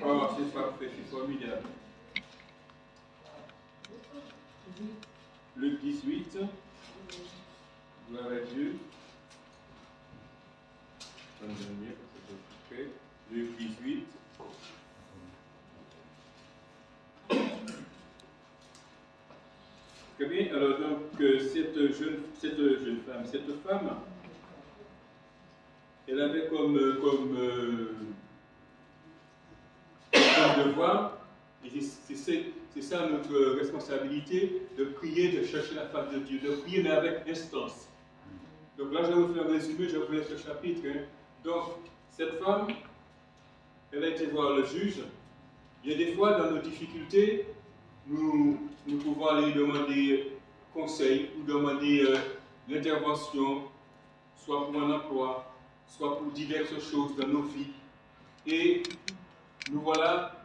Oh, c'est parfait, c'est formidable. Luc 18, gloire à Dieu. Luc 18. Très bien, alors donc cette femme, elle avait comme devoir, et c'est ça notre responsabilité, de prier, de chercher la face de Dieu, de prier mais avec instance. Donc là, je vais vous faire un résumé, je vous laisse le chapitre. Donc, cette femme, elle a été voir le juge. Il y a des fois, dans nos difficultés, nous pouvons aller demander conseil ou demander l'intervention, soit pour un emploi, soit pour diverses choses dans nos vies. Et nous voilà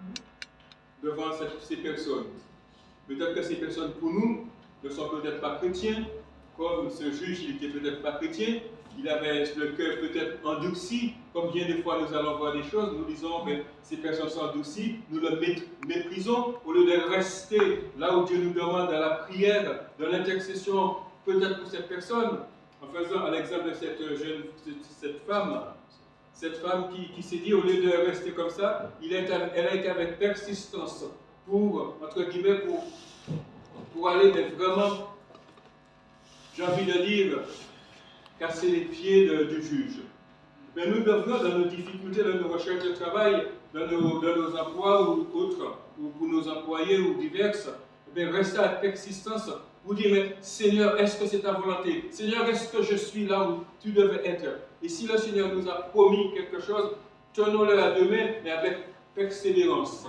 devant ces personnes. Peut-être que ces personnes, pour nous, ne sont peut-être pas chrétiens, comme ce juge, il n'était peut-être pas chrétien, il avait le cœur peut-être endurci, comme bien des fois nous allons voir des choses, nous disons que ces personnes sont endurcies, nous le méprisons, au lieu de rester là où Dieu nous demande à la prière, de l'intercession, peut-être pour cette personne, en faisant à l'exemple de cette femme qui s'est dit, au lieu de rester comme ça, elle a été avec persistance pour, entre guillemets, pour aller vraiment, j'ai envie de dire, casser les pieds du juge. Mais nous devons, dans nos difficultés, dans nos recherches de travail, dans nos emplois ou autres, ou pour nos employés ou diverses, rester avec persistance pour dire, mais Seigneur, est-ce que c'est ta volonté? Seigneur, est-ce que je suis là où tu devais être? Et si le Seigneur nous a promis quelque chose, tenons-le à deux mains, mais avec persévérance.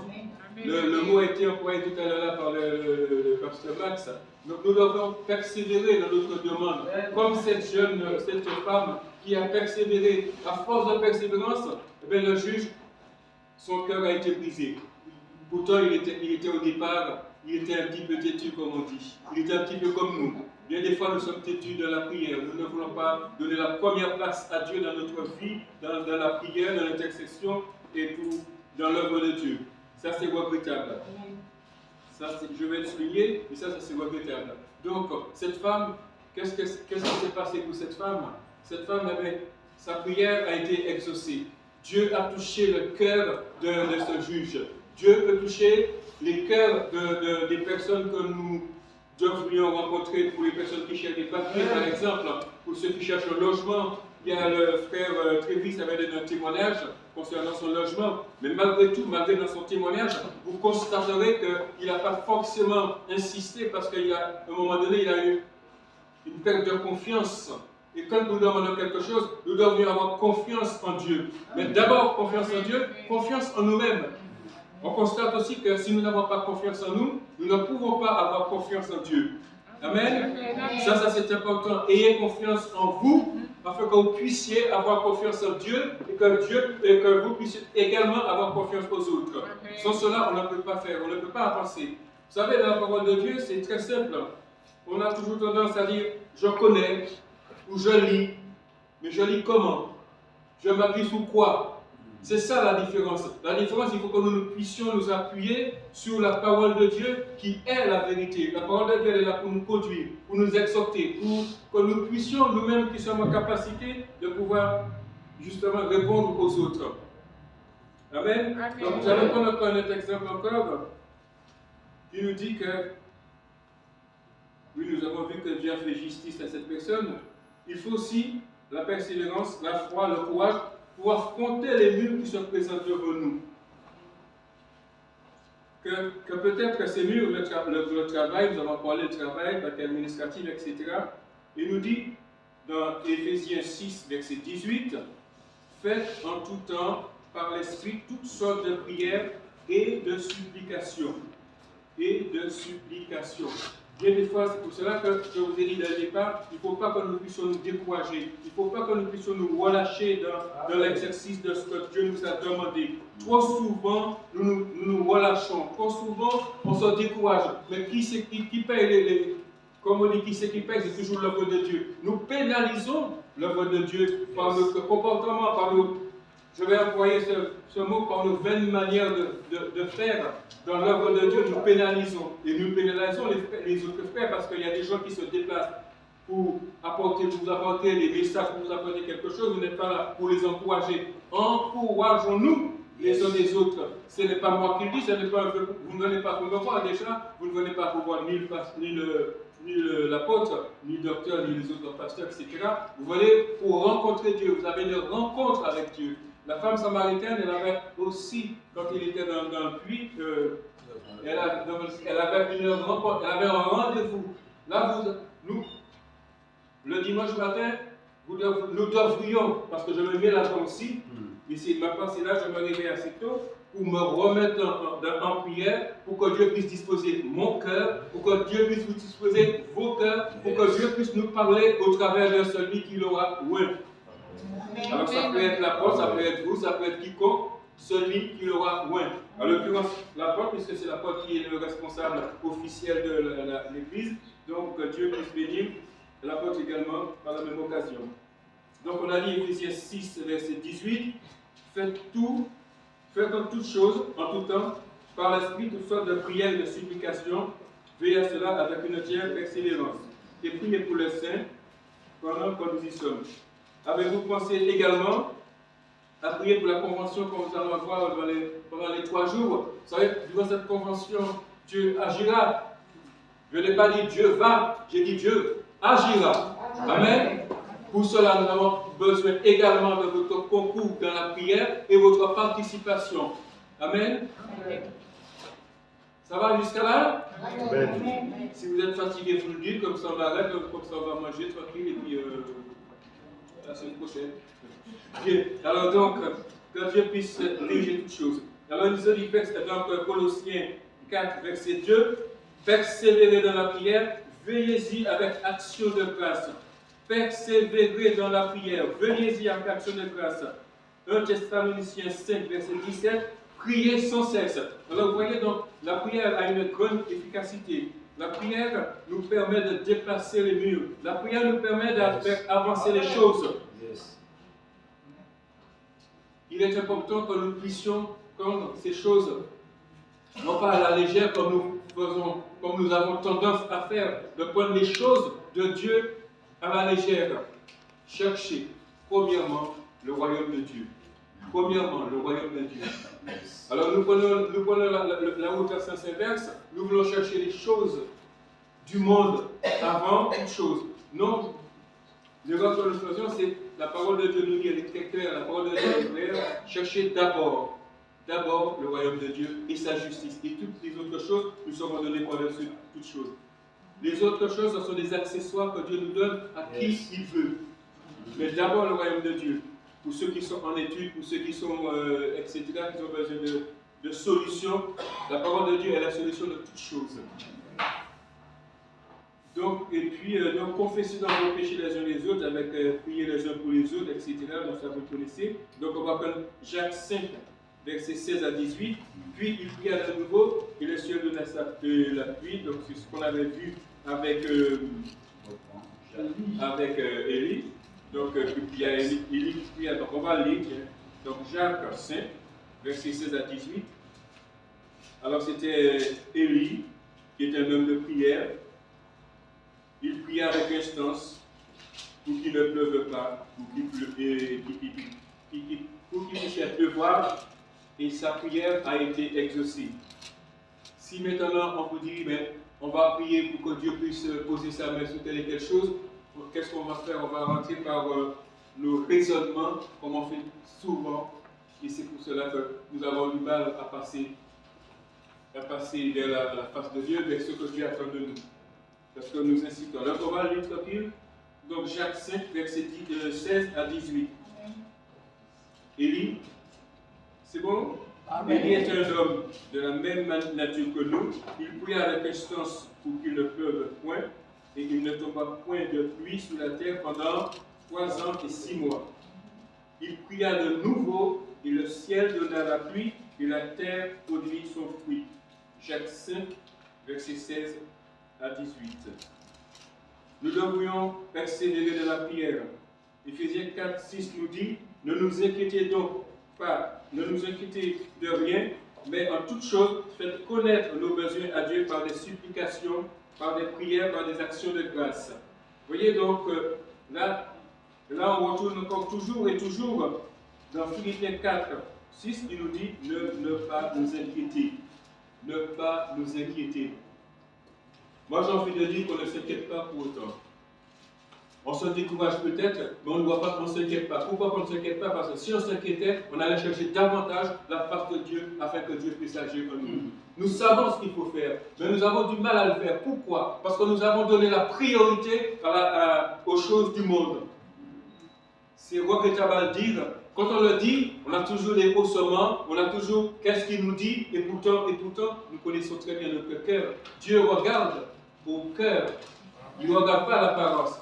Le mot a été employé tout à l'heure par le pasteur Max. Donc nous devons persévérer dans notre demande. Comme cette femme qui a persévéré, à force de persévérance, le juge, son cœur a été brisé. Pourtant, il était au départ, il était un petit peu têtu, comme on dit. Il était un petit peu comme nous. Bien des fois, nous sommes têtus dans la prière. Nous ne voulons pas donner la première place à Dieu dans notre vie, dans la prière, dans l'intercession et dans l'œuvre de Dieu. Ça, c'est regrettable. Ça, je vais le souligner, mais ça c'est regrettable. Donc, cette femme, qu'est-ce qui s'est passé pour cette femme? Cette femme, sa prière a été exaucée. Dieu a touché le cœur de ce juge. Dieu peut toucher les cœurs des personnes que nous devrions rencontrer, pour les personnes qui cherchent des papiers, par exemple, pour ceux qui cherchent un logement. Il y a le frère Trévis avait donné un témoignage concernant son logement, mais malgré tout, malgré dans son témoignage, vous constaterez qu'il n'a pas forcément insisté parce qu'à un moment donné, il a eu une perte de confiance. Et quand nous demandons quelque chose, nous devrions avoir confiance en Dieu. Mais d'abord, confiance en Dieu, confiance en nous-mêmes. On constate aussi que si nous n'avons pas confiance en nous, nous ne pouvons pas avoir confiance en Dieu. Amen. Ça c'est important. Ayez confiance en vous, afin que vous puissiez avoir confiance en Dieu et que vous puissiez également avoir confiance aux autres. Sans cela, on ne peut pas faire, on ne peut pas avancer. Vous savez, dans la parole de Dieu, c'est très simple. On a toujours tendance à dire, je connais, ou je lis, mais je lis comment? Je m'appuie sur quoi? C'est ça la différence. La différence, il faut que nous puissions nous appuyer sur la parole de Dieu qui est la vérité. La parole de Dieu elle est là pour nous conduire, pour nous exhorter, pour que nous puissions nous-mêmes qui sommes en capacité de pouvoir justement répondre aux autres. Amen. Donc nous allons prendre encore un autre exemple encore qui nous dit que, oui, nous avons vu que Dieu a fait justice à cette personne. Il faut aussi la persévérance, la foi, le courage, pour affronter les murs qui se présentent devant nous. Que peut-être que ces murs, le travail, nous avons parlé de travail, bataille administrative, etc. Il nous dit dans Éphésiens 6, verset 18, faites en tout temps par l'Esprit toutes sortes de prières et de supplications. Et de supplications. Bien des fois, c'est pour cela que je vous ai dit dès le départ, il ne faut pas que nous puissions nous décourager, il ne faut pas que nous puissions nous relâcher dans l'exercice de ce que Dieu nous a demandé. Trop souvent, nous nous relâchons, trop souvent, on se décourage. Mais qui paye comme on dit, qui c'est qui paye, c'est toujours l'œuvre de Dieu. Nous pénalisons l'œuvre de Dieu par notre comportement, par nos Je vais employer ce mot par nos vaines manières de faire. Dans l'œuvre de Dieu, nous pénalisons. Et nous pénalisons les autres frères parce qu'il y a des gens qui se déplacent pour vous apporter des messages, pour vous apporter quelque chose. Vous n'êtes pas là pour les encourager. Encourageons-nous les uns des autres. Ce n'est pas moi qui le dis, vous ne venez pas pour me voir déjà, vous ne venez pas pour voir ni l'apôtre, ni le docteur, ni les autres pasteurs, etc. Vous venez pour rencontrer Dieu. Vous avez une rencontre avec Dieu. La femme samaritaine, elle avait aussi, quand il était dans le puits, elle avait une rencontre, elle avait un rendez-vous. Là, nous, le dimanche matin, nous devrions, parce que je me mets là-dedans aussi, ici, ma pensée là, je me réveille assez tôt, pour me remettre en prière, pour que Dieu puisse disposer mon cœur, pour que Dieu puisse vous disposer vos cœurs, pour que Dieu puisse nous parler au travers de celui qui l'aura oint. Alors ça peut être l'apôtre, ça peut être vous, ça peut être quiconque, celui qui l'aura oint. En l'occurrence, l'apôtre, puisque c'est l'apôtre qui est le responsable officiel de l'Église, donc que Dieu puisse bénir l'apôtre également par la même occasion. Donc on a dit Éphésiens 6, verset 18, faites en toutes choses, en tout temps, par l'Esprit, toutes sortes de prières et de supplications, veillez à cela avec une entière persévérance. Et priez pour les saints pendant que nous y sommes. Avez-vous pensé également à prier pour la convention que nous allons avoir pendant les 3 jours? Vous savez, durant cette convention, Dieu agira. Je n'ai pas dit Dieu va, j'ai dit Dieu agira. Amen. Pour cela, nous avons besoin également de votre concours dans la prière et votre participation. Amen. Ça va jusqu'à là? Amen. Si vous êtes fatigué, vous le dites, comme ça on arrête, comme ça on va manger tranquille et puis la semaine prochaine. Bien. Alors donc, que Dieu puisse diriger toutes choses. Alors il nous dit, donc Colossiens 4, verset 2, persévérez dans la prière, veillez-y avec action de grâce. Persévérez dans la prière, veillez-y avec action de grâce. 1 Thessaloniciens 5, verset 17, priez sans cesse. Alors vous voyez donc, la prière a une grande efficacité. La prière nous permet de déplacer les murs. La prière nous permet de faire avancer les choses. Il est important que nous puissions prendre ces choses, non pas à la légère comme nous avons tendance à faire, de prendre les choses de Dieu à la légère. Cherchez, premièrement, le royaume de Dieu. Premièrement, le royaume de Dieu. Alors nous prenons la route à sens inverse, nous voulons chercher les choses du monde avant toute chose. Non, l'erreur que nous faisons, c'est la parole de Dieu nous dit, elle est très claire, la parole de Dieu est claire, cherchez d'abord le royaume de Dieu et sa justice. Et toutes les autres choses nous seront données par-dessus toutes choses. Les autres choses, ce sont des accessoires que Dieu nous donne à qui il veut. Mais d'abord le royaume de Dieu. Pour ceux qui sont en études, pour ceux qui sont, etc., qui ont besoin de solutions, la parole de Dieu est la solution de toutes choses. Donc, et puis, donc, confessez dans vos péchés les uns les autres, avec prier les uns pour les autres, etc. Donc, ça vous connaissez. Donc, on va prendre Jacques 5, versets 16 à 18. Puis, il pria de nouveau, et le ciel donna la pluie. Donc, c'est ce qu'on avait vu avec Élie. Donc, il y a Élie qui pria. Donc, on va lire. Donc, Jacques 5, versets 16 à 18. Alors, c'était Élie, qui est un homme de prière. Il pria avec instance pour qu'il ne pleuve pas, pour qu'il puisse pleuvoir, et sa prière a été exaucée. Si maintenant on vous dit, mais on va prier pour que Dieu puisse poser sa main sur telle et telle chose, qu'est-ce qu'on va faire? On va rentrer par le raisonnement, comme on fait souvent, et c'est pour cela que nous avons du mal à passer vers la face de Dieu, vers ce que Dieu attend de nous. Parce que nous incitons. Alors on va lire tranquille. Donc Jacques 5, verset 16 à 18. Élie, c'est bon? Élie est un homme de la même nature que nous. Il pria avec instance pour qu'il ne pleuve point, et il ne tomba point de pluie sur la terre pendant 3 ans et 6 mois. Il pria de nouveau, et le ciel donna la pluie, et la terre produit son fruit. Jacques 5, verset 16 à 18. Nous devrions persévérer dans la prière. Éphésiens 4, 6 nous dit, ne nous inquiétez donc pas, ne nous inquiétez de rien, mais en toute chose, faites connaître nos besoins à Dieu par des supplications, par des prières, par des actions de grâce. Vous voyez donc, là, on retourne encore toujours et toujours dans Philippiens 4, 6, il nous dit ne pas nous inquiéter. Ne pas nous inquiéter. Moi, j'ai envie de dire qu'on ne s'inquiète pas pour autant. On se décourage peut-être, mais on ne voit pas qu'on ne s'inquiète pas. Pourquoi on ne s'inquiète pas? Parce que si on s'inquiétait, on allait chercher davantage la face de Dieu afin que Dieu puisse agir en nous. Nous savons ce qu'il faut faire, mais nous avons du mal à le faire. Pourquoi? Parce que nous avons donné la priorité aux choses du monde. C'est regrettable à le dire. Quand on le dit, on a toujours les haussements, on a toujours qu'est-ce qu'il nous dit, et pourtant, nous connaissons très bien notre cœur. Dieu regarde au cœur, il ne regarde pas l'apparence.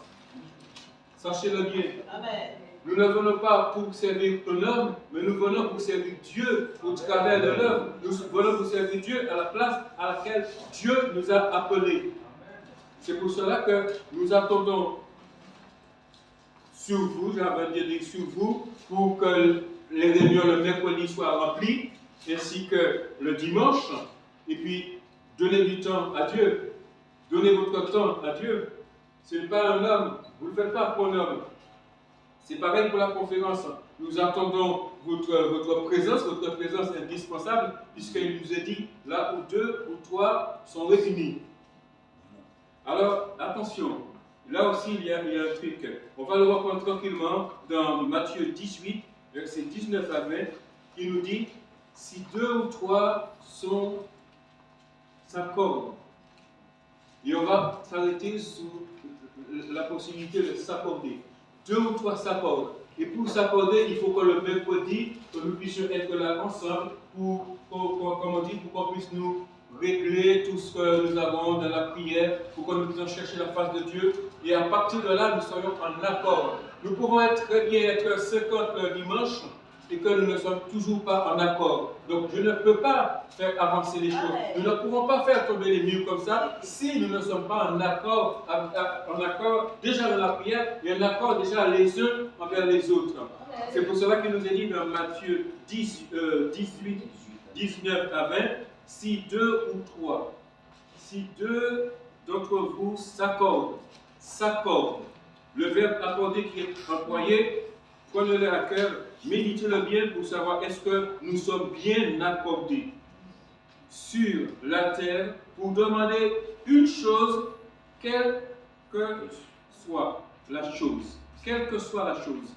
Sachez-le bien. Amen. Nous ne venons pas pour servir un homme, mais nous venons pour servir Dieu au travers de l'homme. Nous venons pour servir Dieu à la place à laquelle Dieu nous a appelés. C'est pour cela que nous attendons sur vous, j'avais dit sur vous, pour que les réunions le mercredi soient remplies, ainsi que le dimanche, et puis donnez du temps à Dieu. Donnez votre temps à Dieu. Ce n'est pas un homme, vous ne le faites pas pour un homme. C'est pareil pour la conférence. Nous attendons votre présence indispensable, puisqu'il nous est dit, là où 2 ou 3 sont réunis. Alors, attention, là aussi il y a un truc. On va le reprendre tranquillement dans Matthieu 18, versets 19 à 20, qui nous dit, si 2 ou 3 s'accordent, et on va s'arrêter sur la possibilité de s'accorder. 2 ou 3 s'accordent. Et pour s'accorder, il faut que le mercredi, que nous puissions être là ensemble pour qu'on puisse nous régler tout ce que nous avons dans la prière, pour que nous puissions chercher la face de Dieu. Et à partir de là, nous serions en accord. Nous pouvons très bien être 50 le dimanche et que nous ne sommes toujours pas en accord. Donc je ne peux pas faire avancer les choses. Nous ne pouvons pas faire tomber les murs comme ça si nous ne sommes pas en accord déjà dans la prière et en accord déjà les uns envers les autres. C'est pour cela qu'il nous est dit dans Matthieu 18, 19 à 20, si 2 ou 3, si 2 d'entre vous s'accordent, le verbe accorder qui est employé, prenez-le à cœur, méditez-le bien pour savoir est-ce que nous sommes bien accordés sur la terre pour demander une chose, quelle que soit la chose. Quelle que soit la chose.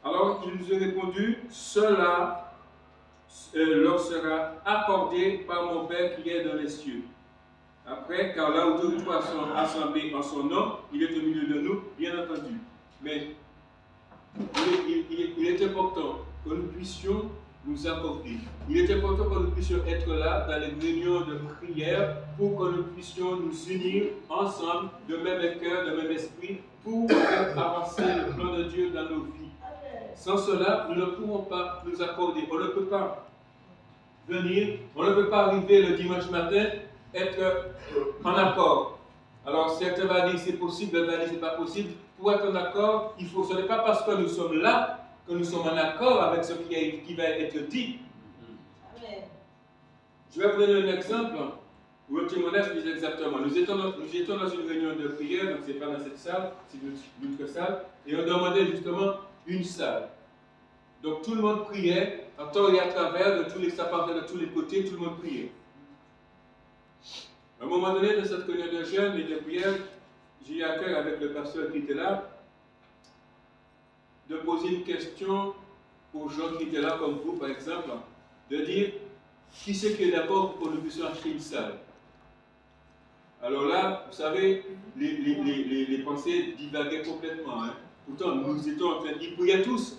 Alors il nous a répondu, cela leur sera accordé par mon Père qui est dans les cieux. Après, car là où 2 ou 3 sont assemblés en son nom, il est au milieu de nous, bien entendu. Mais il est important que nous puissions nous accorder. Il est important que nous puissions être là dans les réunions de prière pour que nous puissions nous unir ensemble de même cœur, de même esprit pour faire avancer le plan de Dieu dans nos vies. Sans cela, nous ne pouvons pas nous accorder. On ne peut pas venir, on ne peut pas arriver le dimanche matin, être en accord. Alors certains vont dire c'est possible, d'autres vont dire c'est pas possible. Pour être en accord, ce n'est pas parce que nous sommes là que nous sommes en accord avec ce qui va être dit. Amen. Je vais vous donner un exemple, ou un témoignage plus exactement. Nous étions dans une réunion de prière, donc ce n'est pas dans cette salle, c'est une autre salle, et on demandait justement une salle. Donc tout le monde priait, à tort et à travers, ça partait de tous les côtés, tout le monde priait. À un moment donné, dans cette réunion de jeunes et de prière, j'ai eu à cœur avec le pasteur qui était là, de poser une question aux gens qui étaient là, comme vous par exemple, de dire qui c'est qui est d'accord pour que nous puissions acheter une salle. Alors là, vous savez, les pensées divaguaient complètement. Hein. Pourtant, nous étions en train de prier tous,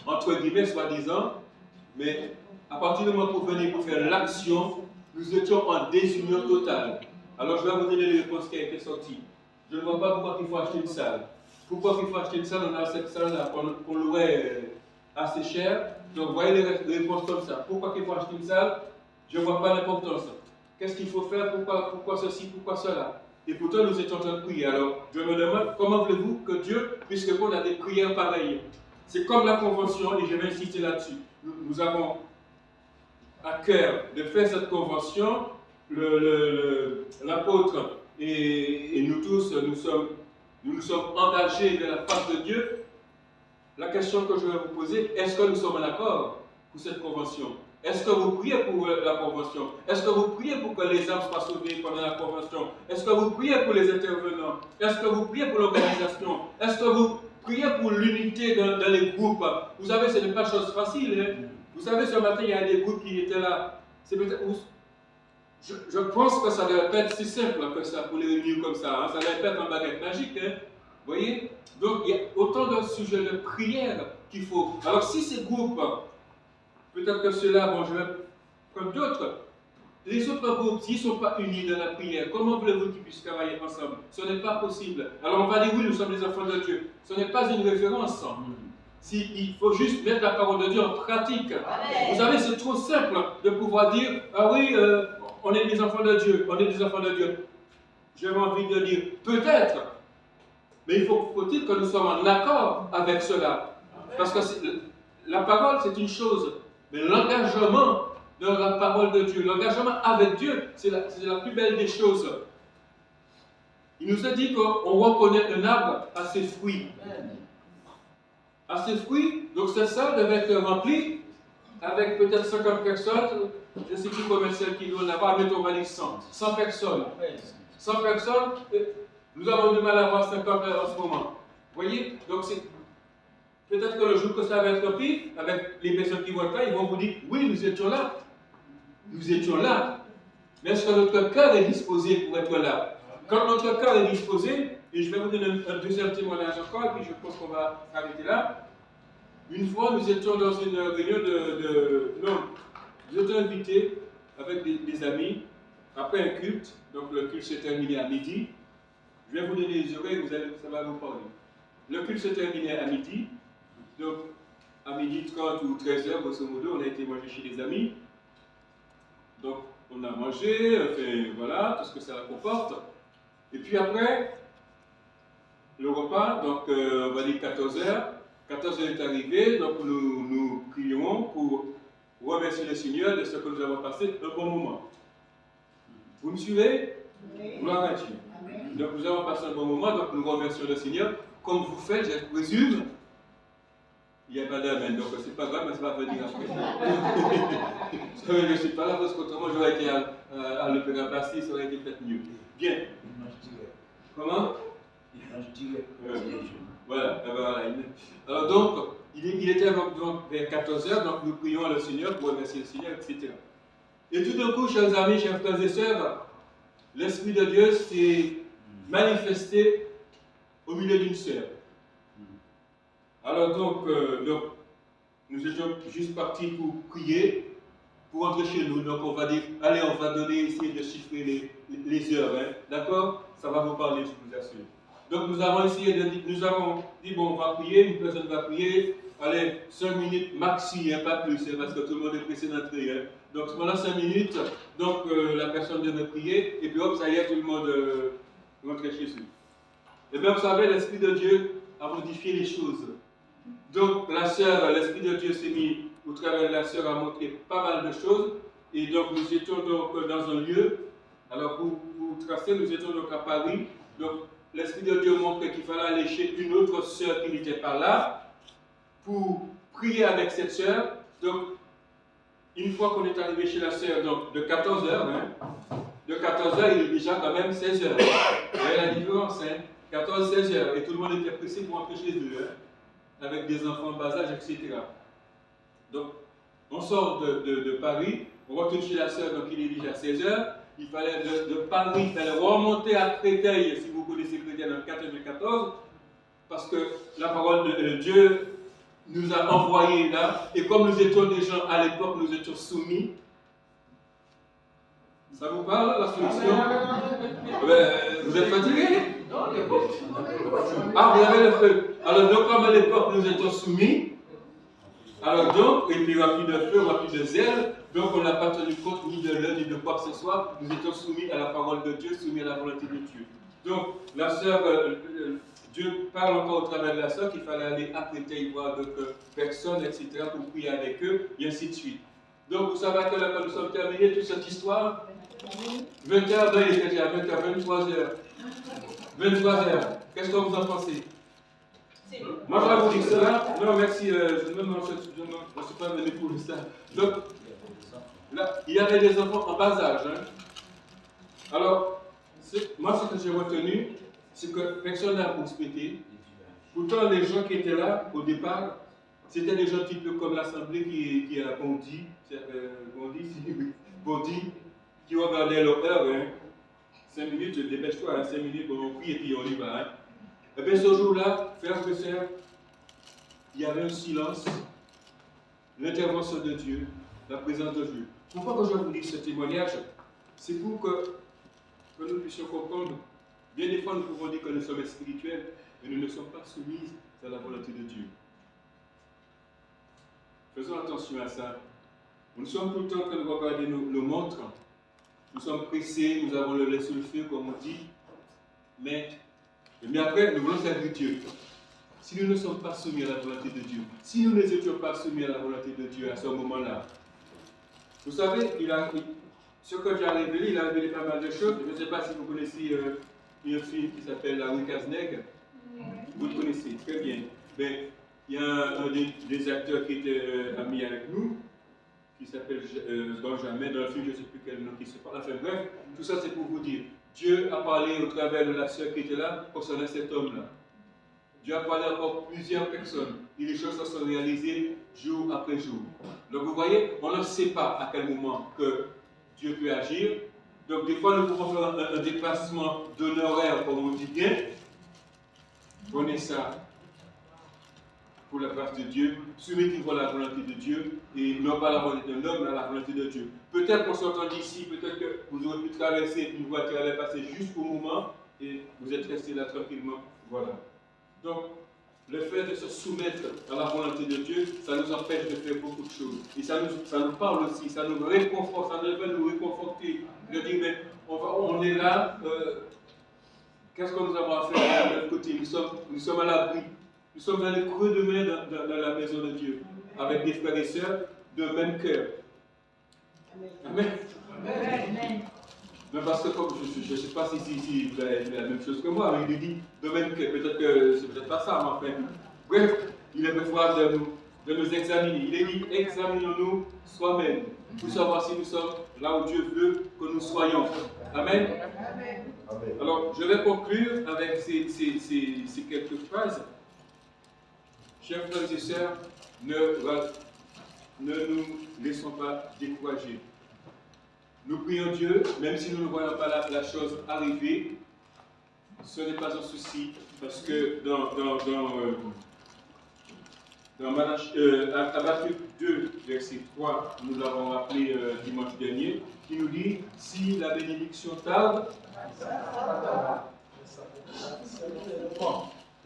entre guillemets, soi-disant, mais à partir du moment où vous venez pour faire l'action, nous étions en désunion totale. Alors je vais vous donner les réponses qui ont été sorties. Je ne vois pas pourquoi il faut acheter une salle. Pourquoi il faut acheter une salle? On a cette salle-là qu'on louait assez cher. Donc voyez les réponses comme ça. Pourquoi il faut acheter une salle? Je ne vois pas l'importance. Qu'est-ce qu'il faut faire? Pourquoi ceci? Pourquoi cela? Et pourtant nous étions en train de prier. Alors je me demande comment voulez-vous que Dieu puisse répondre à des prières pareilles? C'est comme la convention, et je vais insister là-dessus. nous avons à cœur de faire cette convention, l'apôtre et nous tous, nous nous sommes engagés vers la face de Dieu. La question que je vais vous poser, est-ce que nous sommes en accord pour cette convention? Est-ce que vous priez pour la convention? Est-ce que vous priez pour que les âmes soient sauvées pendant la convention? Est-ce que vous priez pour les intervenants? Est-ce que vous priez pour l'organisation? Est-ce que vous priez pour l'unité dans les groupes? Vous savez, ce n'est pas chose facile. Hein? Vous savez, ce matin, il y a des groupes qui étaient là. C'est peut-être... Je pense que ça ne doit pas être si simple que ça pour les réunir comme ça. Hein? Ça ne doit pas être un baguette magique. Hein? Vous voyez? Donc, il y a autant de sujets de prière qu'il faut. Alors, si ces groupes, peut-être que ceux-là, bon, je vais prendre d'autres. Les autres groupes, s'ils ne sont pas unis dans la prière, comment voulez-vous qu'ils puissent travailler ensemble? Ce n'est pas possible. Alors, on va dire, oui, nous sommes les enfants de Dieu. Ce n'est pas une référence. Il faut juste mettre la parole de Dieu en pratique. Vous savez, c'est trop simple de pouvoir dire, ah oui, on est des enfants de Dieu, on est des enfants de Dieu. J'avais envie de dire, peut-être, mais il faut-il que nous sommes en accord avec cela. Parce que la parole, c'est une chose, mais l'engagement de la parole de Dieu, l'engagement avec Dieu, c'est la plus belle des choses. Il nous a dit qu'on reconnaît un arbre à ses fruits. À ses fruits, donc cette salle devait être remplie avec peut-être 50 personnes. Je ne sais plus combien celles qui doivent là-bas, mettons, on va dire 100. 100 personnes. 100 personnes, nous avons du mal à avoir 50 en ce moment. Vous voyez? Donc c'est peut-être que le jour que ça va être rempli, avec les personnes qui vont être là, ils vont vous dire, oui, nous étions là. Nous étions là. Mais est-ce que notre cœur est disposé pour être là? Quand notre cœur est disposé, et je vais vous donner un deuxième témoignage encore, et puis je pense qu'on va arrêter là. Une fois, nous étions dans une réunion non, nous étions invités avec des amis, après un culte, donc le culte s'est terminé à midi. Je vais vous donner les oreilles, ça va vous parler. Le culte s'est terminé à midi, donc à midi 30 ou 13h, grosso modo, on a été manger chez des amis. Donc, on a mangé, enfin, voilà, tout ce que ça comporte. Et puis après, le repas, donc on va dire 14h. 14h est arrivé, donc nous prions pour remercier le Seigneur de ce que nous avons passé un bon moment. Vous me suivez? Oui. Gloire à Dieu. Amen. Donc nous avons passé un bon moment, donc nous remercions le Seigneur. Comme vous faites, je présume, il n'y a pas d'amen, donc c'est pas grave, mais ça va venir après. Je ne suis pas là parce qu'autrement j'aurais été à l'Opéra Bastille, ça aurait été peut-être mieux. Bien. Comment? Voilà, voilà. Alors donc, il était donc vers 14h, donc nous prions le Seigneur pour remercier le Seigneur, etc. Et tout d'un coup, chers amis, chers frères et sœurs, l'Esprit de Dieu s'est manifesté au milieu d'une sœur. Alors donc, nous étions juste partis pour prier, pour rentrer chez nous. Donc on va dire, allez, on va essayer de chiffrer les heures, hein. D'accord? Ça va vous parler, je vous assure. Donc nous avons dit, bon, on va prier, une personne va prier, allez, 5 minutes maxi, hein, pas plus, hein, parce que tout le monde est pressé d'entrer. Hein. Donc pendant 5 minutes, donc la personne devait prier, et puis hop, ça y est, tout le monde rentrait chez lui. Et bien vous savez, l'Esprit de Dieu a modifié les choses. Donc la sœur, l'Esprit de Dieu s'est mis, au travers de la sœur, a montré pas mal de choses, et donc nous étions donc dans un lieu, alors pour tracer, nous étions donc à Paris, donc l'Esprit de Dieu montrait qu'il fallait aller chez une autre sœur qui n'était pas là pour prier avec cette sœur. Donc, une fois qu'on est arrivé chez la sœur, donc de 14h, hein, de 14h, il est déjà quand même 16h. Vous voyez la différence, hein, 14-16h, et tout le monde était pressé pour entrer chez eux, hein, avec des enfants en bas âge, etc. Donc, on sort de Paris, on retourne chez la sœur, donc il est déjà 16h. Il fallait de Paris, il fallait remonter à Créteil, si vous connaissez Créteil dans le 94, parce que la parole de Dieu nous a envoyés là, et comme nous étions des gens à l'époque, nous étions soumis. Ça vous parle, la solution? Vous êtes fatigué? Ah, vous avez le feu. Alors donc, comme à l'époque, nous étions soumis, alors donc, et puis rempli de feu, rempli de zèle, donc on n'a pas tenu compte ni de l'heure, ni de quoi que ce soit, nous étions soumis à la parole de Dieu, soumis à la volonté de Dieu. Donc, la sœur, Dieu parle encore au travers de la sœur qu'il fallait aller apprêter, y voir d'autres personnes, etc., pour prier avec eux, et ainsi de suite. Donc, vous savez que là, quand nous sommes terminés toute cette histoire, 20h, ben, il était déjà 20h, 23h. 23h. Qu'est-ce que vous en pensez? Moi, je vais vous dire cela. Non, merci, je ne suis pas venu pour ça. Donc, là, il y avait des enfants en bas âge. Hein. Alors, moi, ce que j'ai retenu, c'est que personne n'a rouspété. Pourtant, les gens qui étaient là, au départ, c'était des gens un petit peu comme l'Assemblée qui a bondi, qui regardaient leur heure. Hein. 5 minutes, dépêche-toi, hein, 5 minutes, on prie et puis on y va. Hein. Et bien, ce jour-là, frères et sœurs, il y avait un silence, l'intervention de Dieu, la présence de Dieu. Pourquoi que je vous dis ce témoignage? C'est pour que nous puissions comprendre. Bien des fois, nous pouvons dire que nous sommes spirituels, mais nous ne sommes pas soumis à la volonté de Dieu. Faisons attention à ça. Nous sommes tout le temps en train de regarder nos montres. Nous sommes pressés, nous avons le lait sur le feu, comme on dit. Mais après, nous voulons servir Dieu. Si nous ne sommes pas soumis à la volonté de Dieu, si nous n'étions pas soumis à la volonté de Dieu à ce moment-là, vous savez, ce que Dieu a révélé, il a révélé pas mal de choses. Je ne sais pas si vous connaissez un film qui s'appelle La Rue Cazenègre. Vous le connaissez très bien. Ben, il y a un des acteurs qui était ami avec nous, qui s'appelle Benjamin. Dans le film, je ne sais plus quel nom qui se parle. Enfin bref, tout ça c'est pour vous dire. Dieu a parlé au travers de la sœur qui était là concernant cet homme-là. Dieu a parlé encore plusieurs personnes. Et les choses se sont réalisées jour après jour. Donc vous voyez, on ne sait pas à quel moment que Dieu peut agir. Donc des fois, nous pouvons faire un déplacement d'honoraire, comme on dit bien. Prenez ça pour la grâce de Dieu. Soumettez-vous à la volonté de Dieu et non pas la volonté d'un homme, mais à la volonté de Dieu. Peut-être qu'en sortant d'ici, peut-être que vous aurez pu traverser une voiture, elle est passée juste au moment et vous êtes resté là tranquillement. Voilà. Donc, le fait de se soumettre à la volonté de Dieu, ça nous empêche de faire beaucoup de choses. Et ça nous parle aussi, ça nous réconforte, ça devrait nous réconforter. De dire, mais on est là, qu'est-ce que nous avons à faire de notre côté? Nous sommes à l'abri. Nous sommes dans les creux de main dans la maison de Dieu, avec des frères et sœurs de même cœur. Amen. Amen. Mais parce que comme je ne sais pas si vous avez la même chose que moi, mais il dit de même cœur. Peut-être que c'est peut-être pas ça, mais enfin. Bref, il est besoin de nous examiner. Il est dit examinons-nous soi-même pour savoir si nous sommes là où Dieu veut que nous soyons. Amen. Amen. Alors, je vais conclure avec ces quelques phrases. Chers frères et sœurs, ne nous laissons pas décourager. Nous prions Dieu, même si nous ne voyons pas la chose arriver, ce n'est pas un souci, parce que dans Habakkuk 2, verset 3, nous l'avons rappelé dimanche dernier, qui nous dit « Si la bénédiction tarde,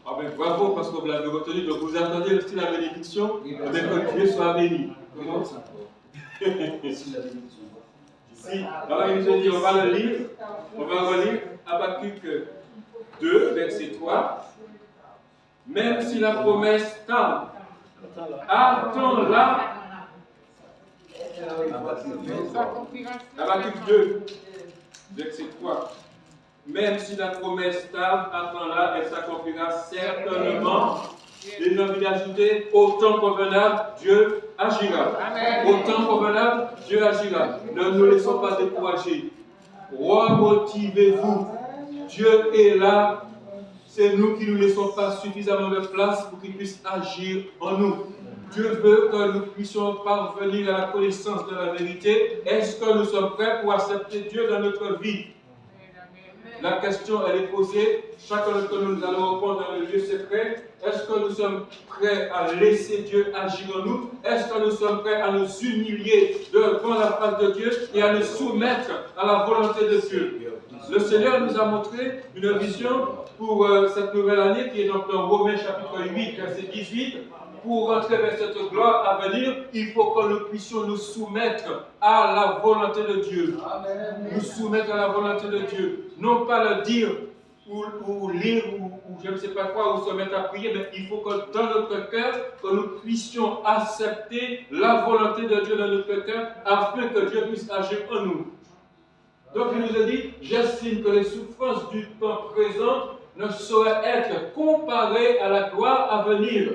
ah ben, bravo, parce que vous l'avez retenu, donc vous attendez aussi la bénédiction, que Dieu soit béni. » Comment ça? Si, alors il nous dit, on va relire Habakkuk 2, verset 3. Même si la promesse tarde, attends-la. Habakkuk 2, verset 3. Même si la promesse tarde, attends-la, elle s'accomplira certainement. Et nous avons ajouté, au temps convenable, Dieu agira. Amen. Au temps convenable, Dieu agira. Ne nous laissons pas décourager. Remotivez-vous. Dieu est là. C'est nous qui ne nous laissons pas suffisamment de place pour qu'il puisse agir en nous. Dieu veut que nous puissions parvenir à la connaissance de la vérité. Est-ce que nous sommes prêts pour accepter Dieu dans notre vie? La question, elle est posée. Chacun d'entre nous, nous allons répondre dans le lieu secret. Est-ce que nous sommes prêts à laisser Dieu agir en nous? Est-ce que nous sommes prêts à nous humilier devant la face de Dieu et à nous soumettre à la volonté de Dieu? Le Seigneur nous a montré une vision pour cette nouvelle année qui est donc dans Romains chapitre 8, verset 18. Pour rentrer vers cette gloire à venir, il faut que nous puissions nous soumettre à la volonté de Dieu. Amen. Nous soumettre à la volonté de Dieu. Non pas le dire ou lire, ou je ne sais pas quoi, ou se mettre à prier, mais il faut que dans notre cœur, que nous puissions accepter la volonté de Dieu dans notre cœur, afin que Dieu puisse agir en nous. Donc il nous a dit, j'estime que les souffrances du temps présent ne sauraient être comparées à la gloire à venir,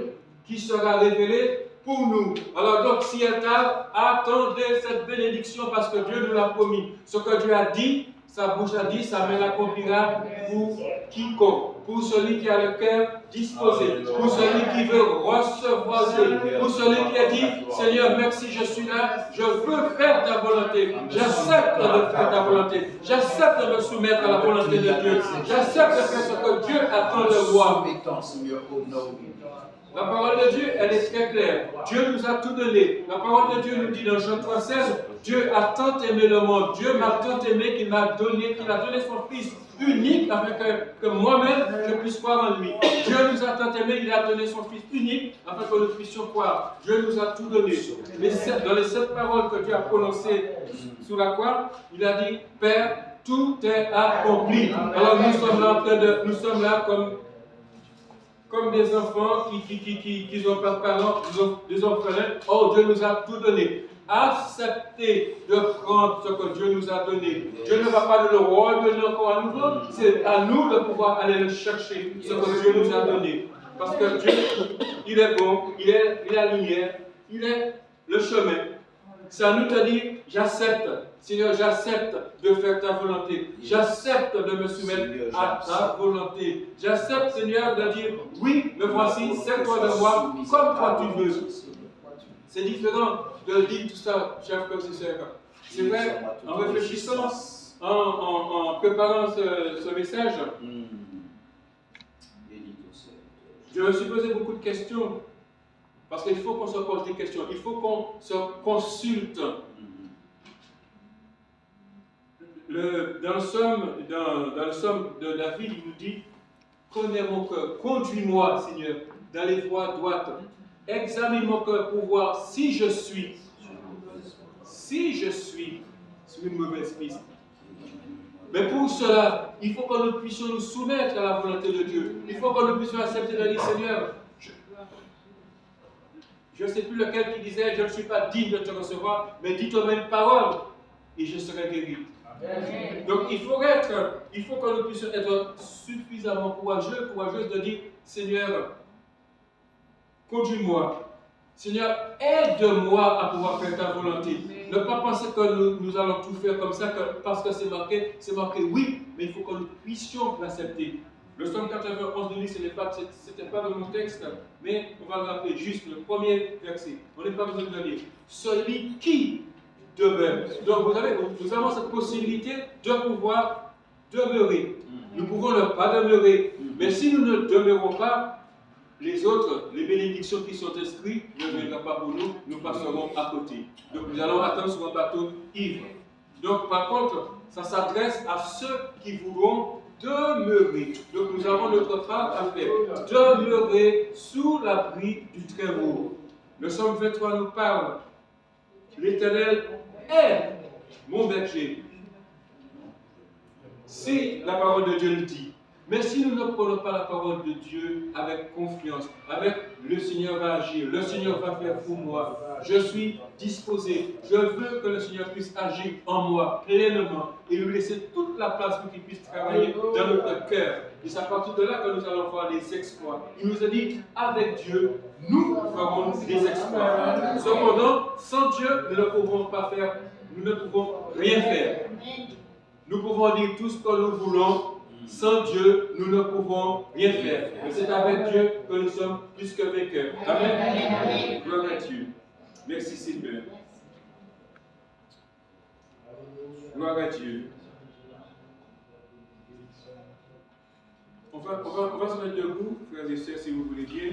qui sera révélée pour nous. Alors donc, si elle tarde, attendez cette bénédiction parce que Dieu nous l'a promis. Ce que Dieu a dit, sa bouche a dit, sa main l'accomplira pour quiconque. Pour celui qui a le cœur disposé, pour celui qui veut recevoir Dieu, pour celui qui a dit, Seigneur, merci, je suis là, je veux faire ta volonté, j'accepte de faire ta volonté, j'accepte de me soumettre à la volonté de Dieu, j'accepte de faire ce que Dieu attend de moi. La parole de Dieu, elle est très claire. Dieu nous a tout donné. La parole de Dieu nous dit dans Jean 3,16, Dieu a tant aimé le monde, Dieu m'a tant aimé qu'il a donné son Fils unique afin que moi-même je puisse croire en lui. Dieu nous a tant aimé, il a donné son Fils unique afin que nous puissions croire. Dieu nous a tout donné. Dans les 7 paroles que Dieu a prononcées sur la croix, il a dit, Père, tout est accompli. Alors nous sommes là comme des enfants qui n'ont pas de parents, des orphelins. Oh, Dieu nous a tout donné. Acceptez de prendre ce que Dieu nous a donné. Dieu ne va pas nous le redonner encore à nouveau. C'est à nous de pouvoir aller le chercher, ce que Dieu nous a donné. Parce que Dieu, il est bon, il est la lumière, il est le chemin. C'est à nous de dire, j'accepte, Seigneur, j'accepte de faire ta volonté. J'accepte de me soumettre à ta volonté. J'accepte, Seigneur, de dire, oui, me voici, sers-toi de moi comme toi tu veux. C'est différent de dire tout ça, chers frères et sœurs. C'est vrai, en réfléchissant, en préparant ce message, je me suis posé beaucoup de questions. Parce qu'il faut qu'on se pose des questions, il faut qu'on se consulte. Dans le psaume de David, il nous dit, connais mon cœur, conduis-moi, Seigneur, dans les voies droites. Examine mon cœur pour voir si je suis sur une mauvaise piste. Mais pour cela, il faut que nous puissions nous soumettre à la volonté de Dieu. Il faut que nous puissions accepter de dire, Seigneur, je ne sais plus lequel qui disait, je ne suis pas digne de te recevoir, mais dis toi-même une parole et je serai guéri. Amen. Donc il faut que nous puissions être suffisamment courageuses de dire, Seigneur, conduis-moi. Seigneur, aide-moi à pouvoir faire ta volonté. Ne pas penser que nous allons tout faire comme ça, parce que c'est marqué, oui, mais il faut que nous puissions l'accepter. Le psaume 91 nous dit, ce n'était pas dans mon texte, mais on va le rappeler juste le premier verset. On n'est pas besoin de le lire. Celui qui demeure. Donc nous avons cette possibilité de pouvoir demeurer. Nous pouvons ne pas demeurer, mais si nous ne demeurons pas, les autres, les bénédictions qui sont inscrites ne viendront pas pour nous, nous passerons à côté. Donc nous allons attendre sur un bateau ivre. Donc par contre, ça s'adresse à ceux qui voudront demeurer. Donc nous avons notre part à faire. Demeurer sous l'abri du Très-Haut. Le psaume 23 nous parle. L'Éternel est mon berger. Si la parole de Dieu le dit. Mais si nous ne prenons pas la parole de Dieu avec confiance, avec le Seigneur va agir, le Seigneur va faire pour moi, je suis disposé, je veux que le Seigneur puisse agir en moi pleinement et lui laisser toute la place pour qu'il puisse travailler dans notre cœur. Et c'est à partir de là que nous allons voir des exploits. Il nous a dit, avec Dieu, nous ferons des exploits. Cependant, sans Dieu, nous ne pouvons pas faire, nous ne pouvons rien faire. Nous pouvons dire tout ce que nous voulons. Sans Dieu, nous ne pouvons rien faire. Mais c'est avec Dieu que nous sommes plus que vainqueurs. Amen. Gloire à Dieu. Merci Seigneur. Gloire à Dieu. On va se mettre debout, frères et sœurs, si vous voulez bien.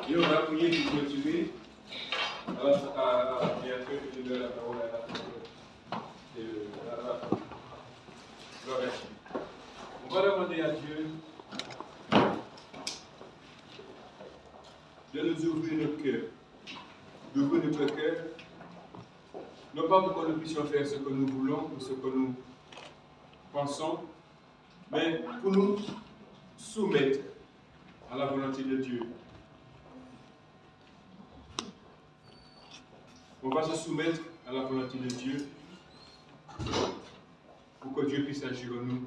Et on va prier pour continuer. Alors, bien sûr, je donne la parole à la Gloire à Dieu. On va demander à Dieu de nous ouvrir notre cœur, d'ouvrir notre cœur, non pas pour que nous puissions faire ce que nous voulons ou ce que nous pensons, mais pour nous soumettre à la volonté de Dieu. On va se soumettre à la volonté de Dieu pour que Dieu puisse agir en nous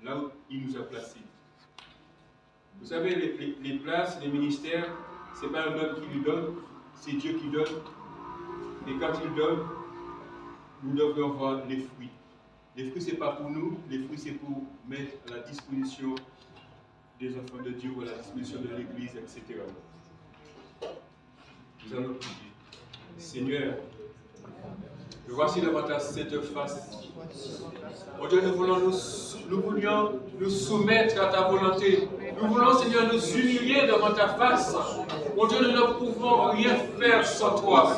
là où il nous a placés. Vous savez, les places, les ministères, ce n'est pas un homme qui lui donne, c'est Dieu qui donne. Et quand il donne, nous devons voir les fruits. Les fruits, ce n'est pas pour nous, les fruits, c'est pour mettre à la disposition des enfants de Dieu ou à la disposition de l'Église, etc. Nous allons prier. Seigneur, voici devant ta cette face. Oh Dieu, nous voulions nous soumettre à ta volonté. Nous voulons, Seigneur, nous humilier devant ta face. Oh Dieu, nous ne pouvons rien faire sans toi.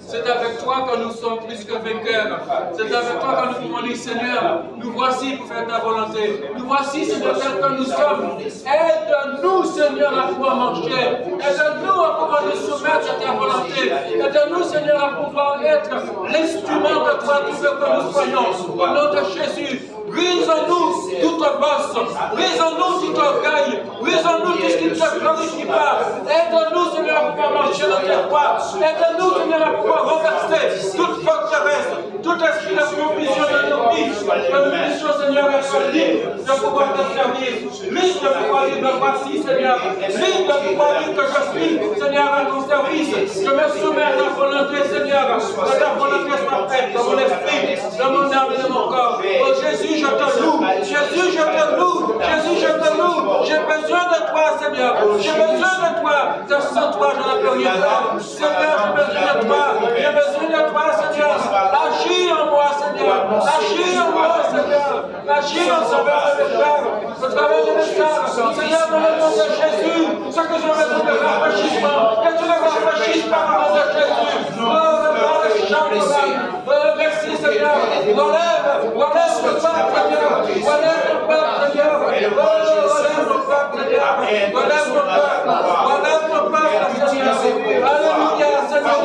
C'est avec toi que nous sommes plus que vainqueurs. C'est avec toi que nous pouvons dire, Seigneur, nous voici pour faire ta volonté. Nous voici, Seigneur, tel que nous sommes. Aide-nous, Seigneur, à pouvoir marcher. Aide-nous à pouvoir nous soumettre à ta volonté. Aide-nous, Seigneur, à pouvoir être l'instrument de toi, tout ce que nous soyons. Au nom de Jésus, brise en nous toute bosse, brise en nous toute orgueil, brise en nous tout ce qui ne te glorifie pas. Aide-nous, Seigneur, à pouvoir marcher dans tes voies. Aide-nous, Seigneur, à pouvoir renverser toute forteresse, tout esprit de confusion dans nos vies. Que nous puissions, Seigneur, être libres de pouvoir te servir, libres de pouvoir dire que voici, Seigneur, libres de pouvoir dire que je suis, Seigneur, à ton service. Je me soumets à ta volonté, Seigneur, que ta volonté soit faite dans mon esprit, dans mon âme et dans mon corps. Oh Jésus, je te loue. Jésus, je te loue. Jésus, je te loue. J'ai besoin de toi, Seigneur. J'ai besoin de toi. Sans toi, je ne peux rien faire. Seigneur, j'ai besoin de toi. J'ai besoin de toi, Seigneur. Agis en moi, Seigneur. Agis en moi, Seigneur. Agis en sauveur de mes frères. Au travers de mes frères. Seigneur, dans le nom de Jésus, ce que je veux de rafraîchissement, que tu le rafraîchisses par le nom de Jésus. Merci, Seigneur. Relève le peuple, Seigneur. Relève le peuple, Seigneur. Relève le peuple, Seigneur. Relève le peuple. Relève le peuple, Seigneur. Alléluia, Seigneur.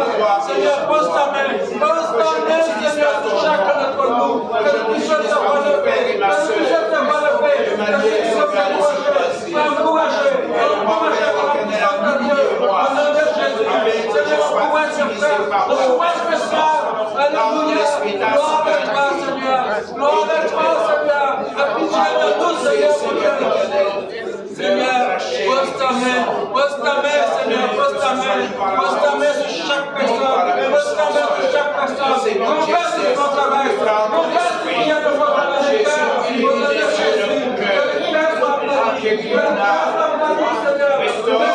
Seigneur, pose ta main. Pose ta main, Seigneur, sur chacun d'entre nous. Que nous puissions te relever. Que nous puissions te relever. Que nous puissions t'encourager. Encourager par la puissance de Dieu. Au nom de Jésus. Seigneur, on pourrait se faire. On pourrait se faire. Alléluia. Gloire à toi, Seigneur. Gloire à toi, Seigneur. La pitié de nous, Seigneur. Seigneur, pose ta main, Seigneur, pose ta main sur chaque personne, pose ta main sur chaque personne, converse ton travail, converse ce qu'il y a de votre dans le cœur, au nom de Jésus, que le cœur soit pleiné, que le cœur soit pleiné, Seigneur,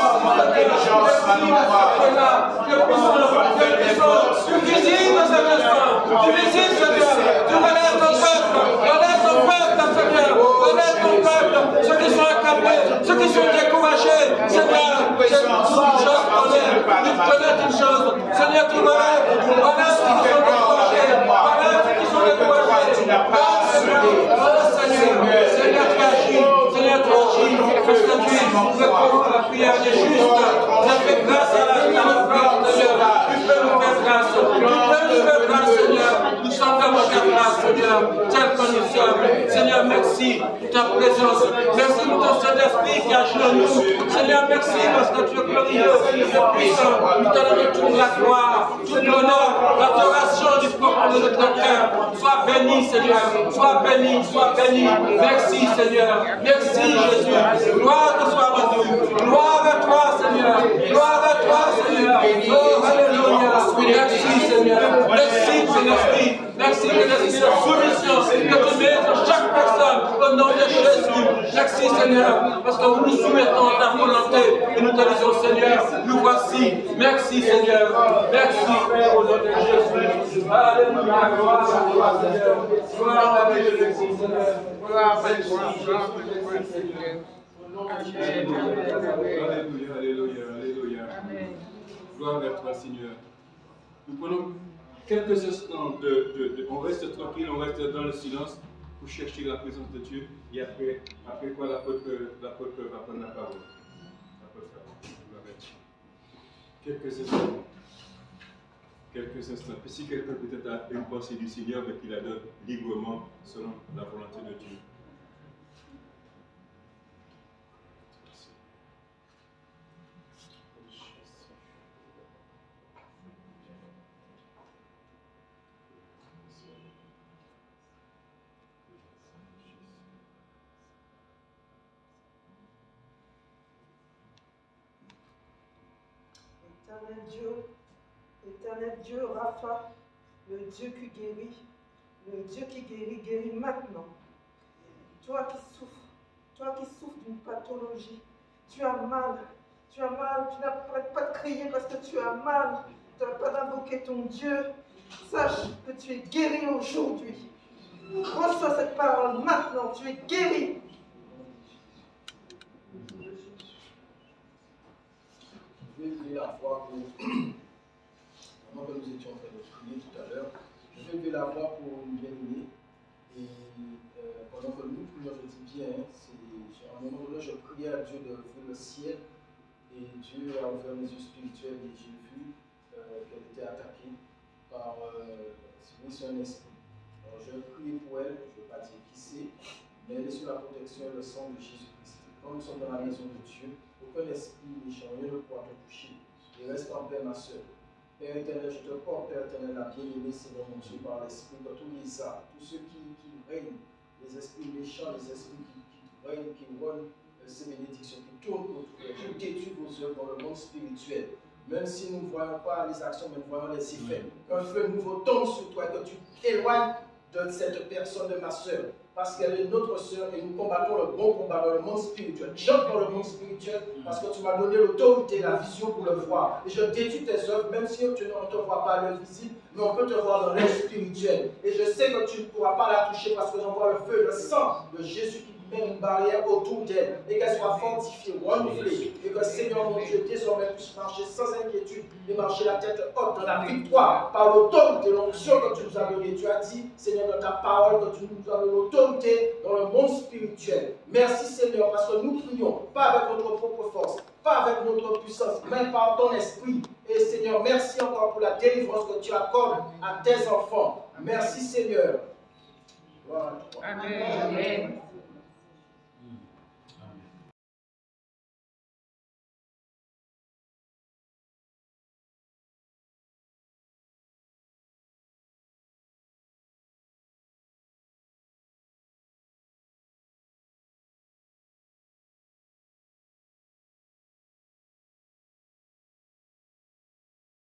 tu visites cet instant, tu visites, Seigneur, tu relèves ton peuple, Seigneur, relève ton peuple, ceux qui sont accablés, ceux qui sont découragés, Seigneur, tu connais une chose, Seigneur, tu relèves ceux qui sont découragés, relève ceux qui sont découragés, Seigneur, tu agis, parce que tu réponds à la prière des justes, tu fais grâce à la prière, Seigneur, tu peux nous faire grâce, Seigneur, nous sommes dans ta grâce, Seigneur, tel que nous sommes, Seigneur, merci pour ta présence, merci pour ton Saint-Esprit qui agit en nous, Seigneur, merci parce que tu es glorieux, tu es puissant, nous te donnons toute la gloire, tout l'honneur, l'adoration du peuple de notre cœur, sois béni, Seigneur, sois béni, merci, Seigneur, merci, Jésus, gloire te soit rendue, gloire à toi, Seigneur, oh, alléluia, merci, Seigneur, merci pour l'esprit, merci pour l'esprit de soumission que tu mets sur chaque personne au nom de Jésus. Merci, Seigneur, parce que nous nous soumettons à ta volonté et nous te disons, Seigneur, nous voici. Merci, Seigneur, merci, Père, au nom de Jésus. Alléluia, gloire à toi, Seigneur, gloire à Dieu, Seigneur, gloire à toi, Seigneur. Alléluia. Gloire à toi, Seigneur. Nous prenons quelques instants on reste tranquille, on reste dans le silence pour chercher la présence de Dieu. Et après quoi l'apôtre va prendre la parole. Quelques instants. Et si quelqu'un peut-être a une pensée du Seigneur, qu'il la donne librement selon la volonté de Dieu. Éternel Dieu, Rapha, le Dieu qui guérit, guérit maintenant. Toi qui souffres d'une pathologie, tu as mal, tu n'arrêtes pas de crier parce que tu as mal, tu n'arrêtes pas d'invoquer ton Dieu. Sache que tu es guéri aujourd'hui. Reçois cette parole maintenant, tu es guéri. Je vais lever la voix pour, pendant que nous étions en train de prier tout à l'heure, je vais lever la voix pour une bien-aimée. Et pendant que nous prions, je dis bien, à un moment donné, je priais à Dieu d'ouvrir le ciel. Et Dieu a ouvert mes yeux spirituels et j'ai vu qu'elle était attaquée par un esprit. Alors je prie pour elle, je ne vais pas dire qui c'est, mais elle est sous la protection et le sang de Jésus-Christ. Quand nous sommes dans la maison de Dieu, aucun esprit méchant, rien ne pourra te toucher. Et reste en paix, ma soeur. Père éternel, je te porte, Père éternel, la bien-aimée, Seigneur mon Dieu, par l'esprit de tous les arts, tous ceux qui règnent, les esprits méchants, les esprits qui règnent, qui volent ces bénédictions, qui tournent autour. Je détruis vos œuvres dans le monde spirituel. Même si nous ne voyons pas les actions, mais nous voyons les effets. Qu'un feu nouveau tombe sur toi, que tu t'éloignes de cette personne, de ma soeur, parce qu'elle est notre soeur et nous combattons le bon combat dans le monde spirituel. J'entre dans le monde spirituel parce que tu m'as donné l'autorité, la vision pour le voir. Et je détruis tes œuvres, même si tu ne te vois pas à l'œuvre visible, mais on peut te voir dans l'œuvre spirituelle. Et je sais que tu ne pourras pas la toucher parce que j'envoie le feu, le sang de Jésus qui met une barrière autour d'elle et qu'elle soit fortifiée, renouvelée. Et que Seigneur mon Dieu, désormais puisse marcher sans inquiétude et marcher la tête haute dans la victoire par l'autorité, l'onction que tu nous as donnée. Tu as dit, Seigneur, dans ta parole, que tu nous as donné l'autorité dans le monde spirituel. Merci Seigneur, parce que nous prions, pas avec notre propre force, pas avec notre puissance, mais par ton esprit. Et Seigneur, merci encore pour la délivrance que tu accordes à tes enfants. Merci Seigneur. Voilà. Amen. Amen.